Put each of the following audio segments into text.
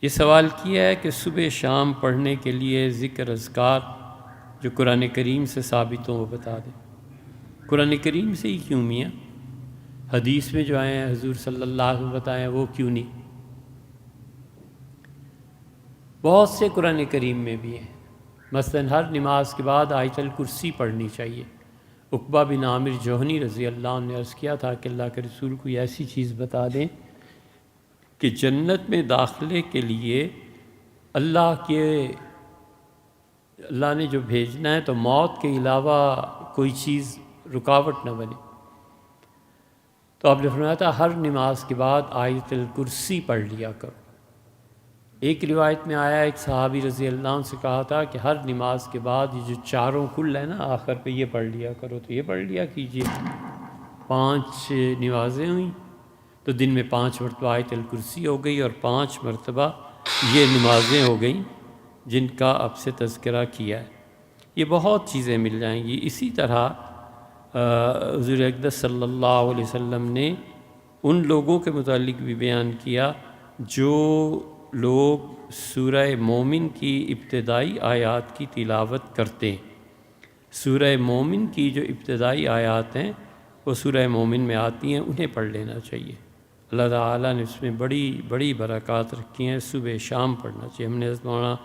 یہ سوال کیا ہے کہ صبح شام پڑھنے کے لیے ذکر اذکار جو قرآن کریم سے ثابت ہوں وہ بتا دیں۔ قرآن کریم سے ہی کیوں میاں؟ حدیث میں جو آئے ہیں حضور صلی اللہ علیہ وسلم بتائیں وہ کیوں نہیں؟ بہت سے قرآن کریم میں بھی ہیں، مثلا ہر نماز کے بعد آیت الکرسی پڑھنی چاہیے۔ عقبہ بن عامر جوہنی رضی اللہ عنہ نے عرض کیا تھا کہ اللہ کے رسول کو ایسی چیز بتا دیں کہ جنت میں داخلے کے لیے اللہ نے جو بھیجنا ہے تو موت کے علاوہ کوئی چیز رکاوٹ نہ بنے۔ تو آپ نے فرمایا تھا ہر نماز کے بعد آیت الکرسی پڑھ لیا کرو۔ ایک روایت میں آیا ایک صحابی رضی اللہ عنہ سے کہا تھا کہ ہر نماز کے بعد یہ جو چاروں کل ہے نا آخر پہ یہ پڑھ لیا کرو، تو یہ پڑھ لیا کیجیے۔ 5 نمازیں ہوئیں تو دن میں 5 مرتبہ آیت الکرسی ہو گئی اور 5 مرتبہ یہ نمازیں ہو گئیں جن کا اب سے تذکرہ کیا ہے۔ یہ بہت چیزیں مل جائیں گی۔ اسی طرح حضور اقدس صلی اللہ علیہ وسلم نے ان لوگوں کے متعلق بھی بیان کیا جو لوگ سورہ مومن کی ابتدائی آیات کی تلاوت کرتے ہیں۔ سورہ مومن کی جو ابتدائی آیات ہیں وہ سورہ مومن میں آتی ہیں، انہیں پڑھ لینا چاہیے۔ اللہ تعالیٰ نے اس میں بڑی بڑی برکات رکھی ہیں، صبح شام پڑھنا چاہیے۔ ہم نے حضرت مولانا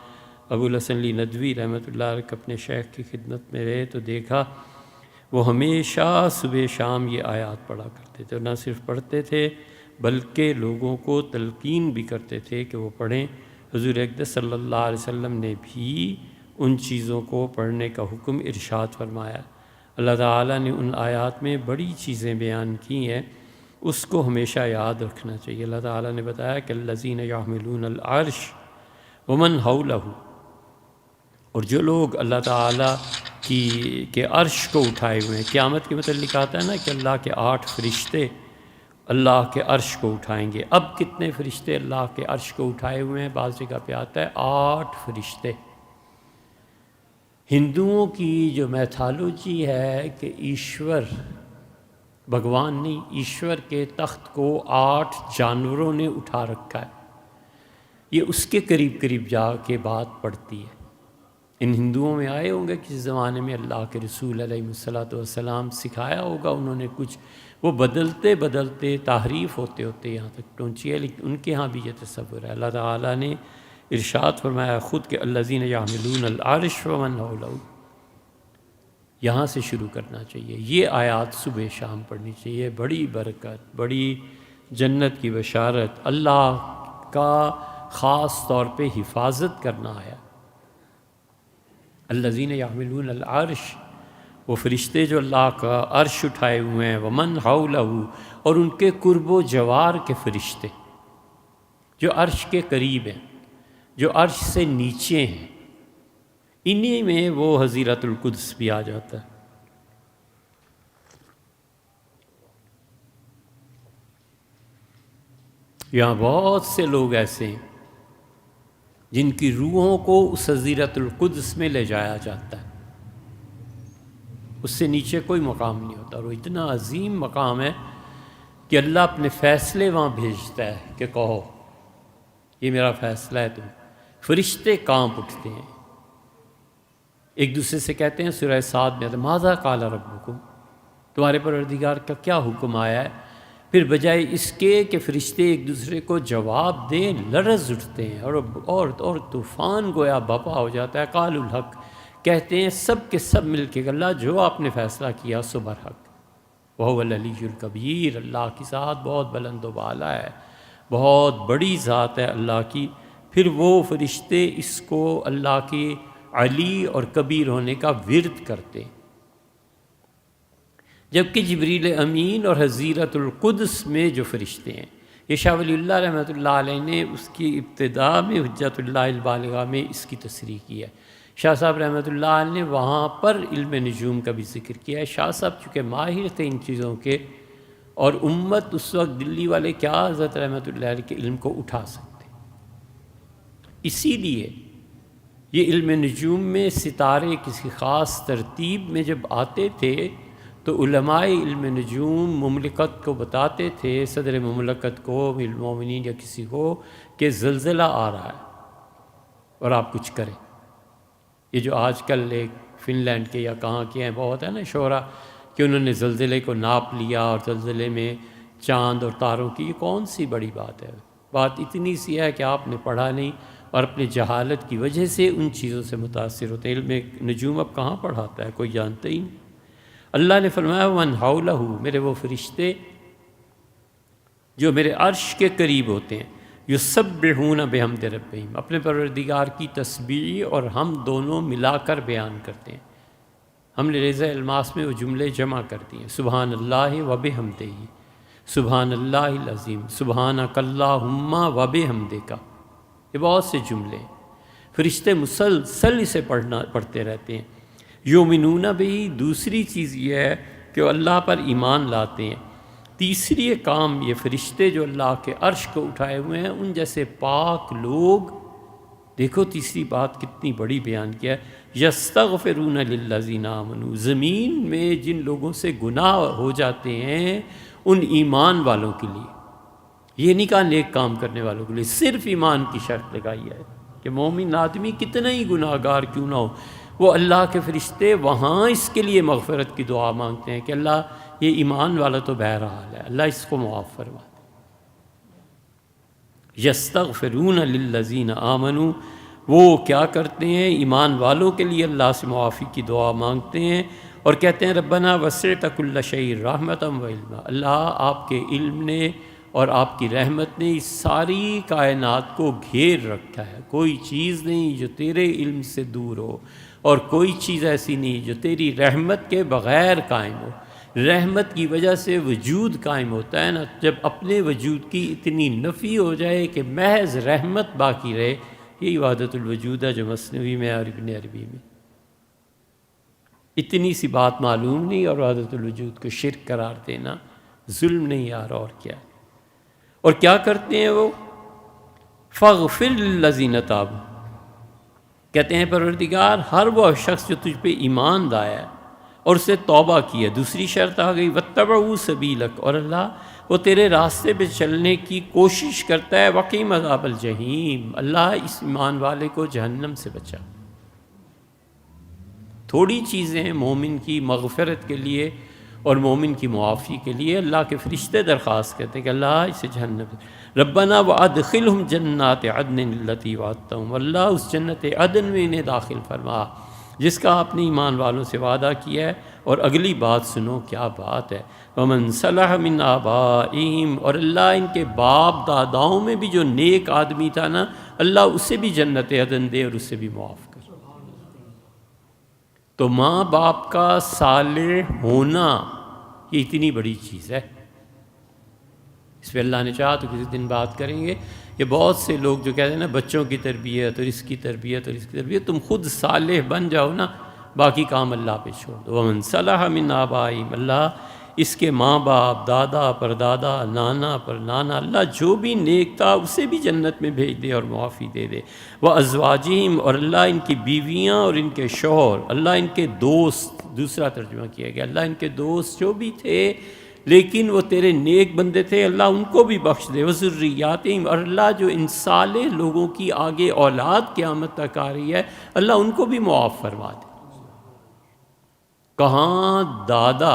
ابو الحسن علی ندوی رحمۃ اللہ علیہ اپنے شیخ کی خدمت میں رہے تو دیکھا وہ ہمیشہ صبح شام یہ آیات پڑھا کرتے تھے، اور نہ صرف پڑھتے تھے بلکہ لوگوں کو تلقین بھی کرتے تھے کہ وہ پڑھیں۔ حضور اقدس صلی اللہ علیہ وسلم نے بھی ان چیزوں کو پڑھنے کا حکم ارشاد فرمایا۔ اللہ تعالیٰ نے ان آیات میں بڑی چیزیں بیان کی ہیں، اس کو ہمیشہ یاد رکھنا چاہیے۔ اللہ تعالیٰ نے بتایا کہ الذین یحملون العرش ومن حولہ، اور جو لوگ اللہ تعالیٰ کے عرش کو اٹھائے ہوئے ہیں۔ قیامت کے متعلق آتا ہے نا کہ اللہ کے 8 فرشتے اللہ کے عرش کو اٹھائیں گے۔ اب کتنے فرشتے اللہ کے عرش کو اٹھائے ہوئے ہیں؟ بعض جگہ پہ آتا ہے 8 فرشتے۔ ہندوؤں کی جو میتھالوجی ہے کہ ایشور بھگوان نہیں، ایشور کے تخت کو 8 جانوروں نے اٹھا رکھا ہے، یہ اس کے قریب قریب جا کے بات پڑتی ہے۔ ان ہندوؤں میں آئے ہوں گے کسی زمانے میں اللہ کے رسول علیہ والسلام، سکھایا ہوگا انہوں نے کچھ، وہ بدلتے بدلتے تحریف ہوتے ہوتے یہاں تک پہنچی ہے، لیکن ان کے ہاں بھی یہ تصور ہے۔ اللہ تعالیٰ نے ارشاد فرمایا خود کہ الذین یحملون العرش ومن حولہ، یہاں سے شروع کرنا چاہیے۔ یہ آیات صبح شام پڑھنی چاہیے، بڑی برکت، بڑی جنت کی بشارت، اللہ کا خاص طور پہ حفاظت کرنا آیا۔ الذین یحملون العرش، وہ فرشتے جو اللہ کا عرش اٹھائے ہوئے ہیں، ومن حولہ، اور ان کے قرب و جوار کے فرشتے جو عرش کے قریب ہیں، جو عرش سے نیچے ہیں، انہی میں وہ حضیرت القدس بھی آ جاتا ہے۔ یہاں بہت سے لوگ ایسے ہیں جن کی روحوں کو اس حضیرت القدس میں لے جایا جاتا ہے، اس سے نیچے کوئی مقام نہیں ہوتا، اور وہ اتنا عظیم مقام ہے کہ اللہ اپنے فیصلے وہاں بھیجتا ہے کہ کہو یہ میرا فیصلہ ہے، تم فرشتے کانپ اٹھتے ہیں، ایک دوسرے سے کہتے ہیں، سورہ صاد میں آتا ہے ماذا قال ربکم، تمہارے پروردگار کا کیا حکم آیا ہے؟ پھر بجائے اس کے کہ فرشتے ایک دوسرے کو جواب دیں، لرز اٹھتے ہیں اور طوفان گویا بپا ہو جاتا ہے۔ قالوا الحق، کہتے ہیں سب کے سب مل کے اللہ جو آپ نے فیصلہ کیا سو برحق، وہو العلی الکبیر، اللہ کی ذات بہت بلند و بالا ہے، بہت بڑی ذات ہے اللہ کی۔ پھر وہ فرشتے اس کو اللہ کی علی اور کبیر ہونے کا ورد کرتے ہیں، جبکہ جبریل امین اور حضیرت القدس میں جو فرشتے ہیں، یہ شاہ ولی اللہ رحمۃ اللہ علیہ نے اس کی ابتدا میں حجت اللہ البالغہ میں اس کی تصریح کی ہے۔ شاہ صاحب رحمۃ اللہ علیہ نے وہاں پر علم نجوم کا بھی ذکر کیا ہے۔ شاہ صاحب چونکہ ماہر تھے ان چیزوں کے، اور امت اس وقت دلی والے کیا حضرت رحمۃ اللہ علیہ کے علم کو اٹھا سکتے، اسی لیے یہ علم نجوم میں ستارے کسی خاص ترتیب میں جب آتے تھے تو علماء علم نجوم مملکت کو بتاتے تھے، صدر مملکت کو، المومنین یا کسی کو، کہ زلزلہ آ رہا ہے اور آپ کچھ کریں۔ یہ جو آج کل ایک فن لینڈ کے یا کہاں کے ہیں بہت ہے نا شعرا کہ انہوں نے زلزلے کو ناپ لیا اور زلزلے میں چاند اور تاروں کی، یہ کون سی بڑی بات ہے؟ بات اتنی سی ہے کہ آپ نے پڑھا نہیں اور اپنے جہالت کی وجہ سے ان چیزوں سے متاثر ہوتے ہیں۔ علم نجوم اب کہاں پڑھاتا ہے، کوئی جانتا ہی نہیں۔ اللہ نے فرمایا وَمَنْ حَوْلَهُ، میرے وہ فرشتے جو میرے عرش کے قریب ہوتے ہیں، یُسَبِّحُونَ بِحَمْدِ رَبِّهِمْ، اپنے پروردگار کی تسبیح اور ہم دونوں ملا کر بیان کرتے ہیں۔ ہم نے ریزہ الماس میں وہ جملے جمع کر دیے، سبحان اللہ وبحمدہ، سبحان اللہ العظیم، سبحانک اللہم وبحمدک، یہ بہت سے جملے ہیں۔ فرشتے مسلسل اسے پڑھتے رہتے ہیں۔ یؤمنون بھی، دوسری چیز یہ ہے کہ وہ اللہ پر ایمان لاتے ہیں۔ تیسری کام یہ فرشتے جو اللہ کے عرش کو اٹھائے ہوئے ہیں، ان جیسے پاک لوگ، دیکھو تیسری بات کتنی بڑی بیان کیا ہے، یستغفرون للذین آمنوا، زمین میں جن لوگوں سے گناہ ہو جاتے ہیں ان ایمان والوں کے لیے، یہ نہیں کہا نیک کام کرنے والوں کے لیے، صرف ایمان کی شرط لگائی ہے کہ مومن آدمی کتنا ہی گناہ گار کیوں نہ ہو، وہ اللہ کے فرشتے وہاں اس کے لیے مغفرت کی دعا مانگتے ہیں کہ اللہ یہ ایمان والا تو بہرحال ہے، اللہ اس کو معاف فرما دے۔ یستغفرون للذین آمنوا، وہ کیا کرتے ہیں؟ ایمان والوں کے لیے اللہ سے معافی کی دعا مانگتے ہیں اور کہتے ہیں ربنا وسعت کل شیء رحمتا و علما، اللہ آپ کے علم نے اور آپ کی رحمت نے اس ساری کائنات کو گھیر رکھا ہے، کوئی چیز نہیں جو تیرے علم سے دور ہو اور کوئی چیز ایسی نہیں جو تیری رحمت کے بغیر قائم ہو۔ رحمت کی وجہ سے وجود قائم ہوتا ہے نا، جب اپنے وجود کی اتنی نفی ہو جائے کہ محض رحمت باقی رہے، یہ وحدت الوجود ہے جو مثنوی میں اور ابن عربی میں۔ اتنی سی بات معلوم نہیں اور وحدت الوجود کو شرک قرار دینا ظلم نہیں یار، اور کیا ہے؟ اور کیا کرتے ہیں وہ؟ فاغفر للذین تابوا، کہتے ہیں پروردگار ہر وہ شخص جو تجھ پہ ایمان لایا ہے اور اسے توبہ کی ہے، دوسری شرط آ گئی واتبعوا سبیلک، اور اللہ وہ تیرے راستے پہ چلنے کی کوشش کرتا ہے، وقیم عذاب الجحیم، اللہ اس ایمان والے کو جہنم سے بچا۔ تھوڑی چیزیں ہیں مومن کی مغفرت کے لیے اور مومن کی معافی کے لیے اللہ کے فرشتے درخواست کرتے ہیں کہ اللہ اسے جہنم سے، ربنا وادخلہم جنات عدن التی وعدتہم، اللہ اس جنت عدن میں انہیں داخل فرما جس کا آپ نے ایمان والوں سے وعدہ کیا ہے۔ اور اگلی بات سنو، کیا بات ہے، ومن صلح من آبائہم، اور اللہ ان کے باپ داداؤں میں بھی جو نیک آدمی تھا نا، اللہ اسے بھی جنت عدن دے اور اسے بھی معاف کر۔ تو ماں باپ کا صالح ہونا یہ اتنی بڑی چیز ہے، اس پہ اللہ نے چاہا تو کسی دن بات کریں گے۔ یہ بہت سے لوگ جو کہتے ہیں نا بچوں کی تربیت اور اس کی تربیت اور اس کی تربیت، تم خود صالح بن جاؤ نا، باقی کام اللہ پہ چھوڑ دو۔ ومن صلح من آبائہم، اللہ اس کے ماں باپ، دادا پر دادا، نانا پر نانا، اللہ جو بھی نیک تھا اسے بھی جنت میں بھیج دے اور معافی دے دے۔ وازواجہم، اور اللہ ان کی بیویاں اور ان کے شوہر، اللہ ان کے دوست، دوسرا ترجمہ کیا گیا، اللہ ان کے دوست جو بھی تھے لیکن وہ تیرے نیک بندے تھے، اللہ ان کو بھی بخش دے۔ وذریاتہم، اور اللہ جو ان صالح لوگوں کی آگے اولاد قیامت تک آ رہی ہے، اللہ ان کو بھی معاف فرما دے۔ کہاں دادا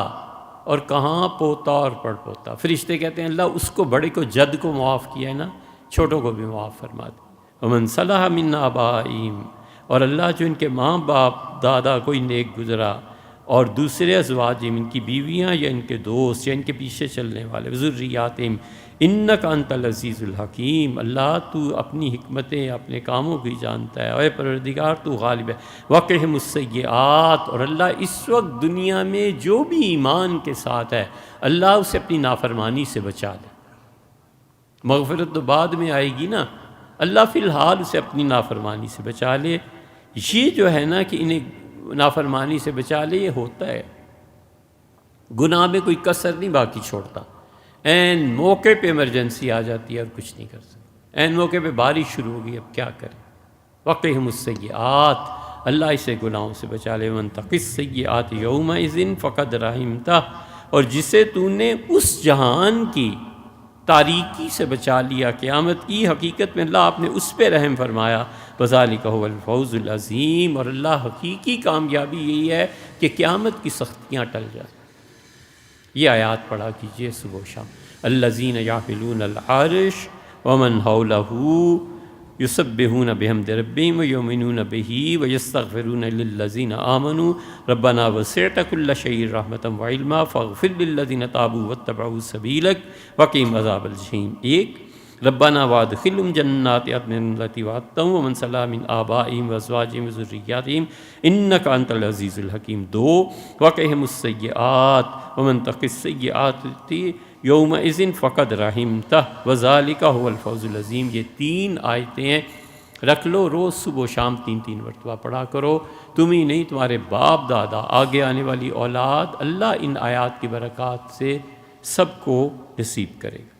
اور کہاں پوتا اور پڑ پوتا، فرشتے کہتے ہیں اللہ اس کو بڑے کو جد کو معاف کیا ہے نا، چھوٹوں کو بھی معاف فرما دے۔ ومن صلح من آبائہم، اور اللہ جو ان کے ماں باپ دادا کوئی نیک گزرا، اور دوسرے ازواجہم ان کی بیویاں یا ان کے دوست یا ان کے پیچھے چلنے والے، ذریاتہم انک انت العزیز الحکیم، اللہ تو اپنی حکمتیں اپنے کاموں کی جانتا ہے، اے پروردگار تو غالب ہے۔ وقہم السیئات، اور اللہ اس وقت دنیا میں جو بھی ایمان کے ساتھ ہے اللہ اسے اپنی نافرمانی سے بچا لے۔ مغفرت تو بعد میں آئے گی نا، اللہ فی الحال اسے اپنی نافرمانی سے بچا لے۔ یہ جو ہے نا کہ انہیں نافرمانی سے بچا لے، یہ ہوتا ہے، گناہ میں کوئی کسر نہیں باقی چھوڑتا۔ عین موقع پہ ایمرجنسی آ جاتی ہے اور کچھ نہیں کر سکتے، عین موقع پہ بارش شروع ہو گئی، اب کیا کریں۔ وقہم السیئات، اللہ اسے گناہوں سے بچا لے، من تق السیئات یومئذ فقد رحمتہ، اور جسے تو نے اس جہان کی تاریکی سے بچا لیا، قیامت کی حقیقت میں اللہ آپ نے اس پہ رحم فرمایا، وذالک هو الفوز العظیم، اور اللہ حقیقی کامیابی یہی ہے کہ قیامت کی سختیاں ٹل جائیں۔ یہ آیات پڑھا کیجئے صبح و شام۔ الذین یحملون العرش ومن حولہ یسبحون بحمد ربہم ویؤمنون بہ ویستغفرون للذین آمنوا ربنا وسعت کل شیء رحمۃ وعلما فاغفر للذین تابوا واتبعوا سبیلک وقہم عذاب الجحیم۔ ایک، ربنا وادخلهم جنات عدن التی وعدتهم ومن صلح من آبائهم وازواجهم وذریاتهم انک انت العزیز الحکیم۔ دو، وقہم السیئات ومن تق السیئات یومئذ فقد رحمتہ وذالک هو الفوز العظیم۔ یہ تین آیتیں ہیں، رکھ لو، روز صبح و شام تین تین مرتبہ پڑھا کرو، تم ہی نہیں تمہارے باپ دادا، آگے آنے والی اولاد، اللہ ان آیات کی برکات سے سب کو نصیب کرے گا۔